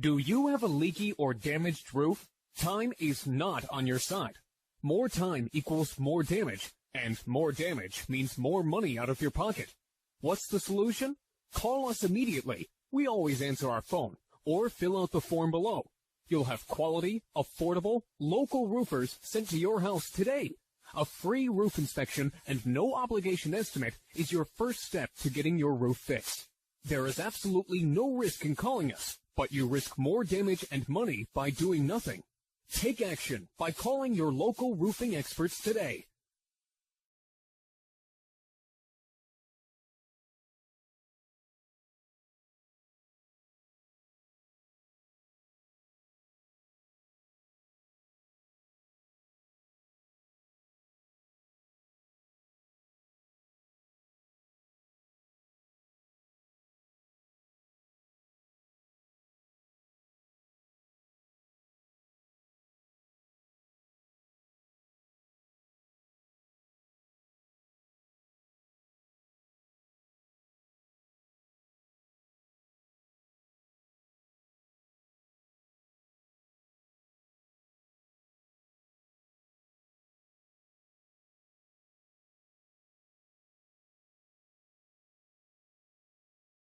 Do you have a leaky or damaged roof? Time is not on your side. More time equals more damage, and more damage means more money out of your pocket. What's the solution? Call us immediately. We always answer our phone, or fill out the form below. You'll have quality, affordable, local roofers sent to your house today. A free roof inspection and no obligation estimate is your first step to getting your roof fixed. There is absolutely no risk in calling us, but you risk more damage and money by doing nothing. Take action by calling your local roofing experts today.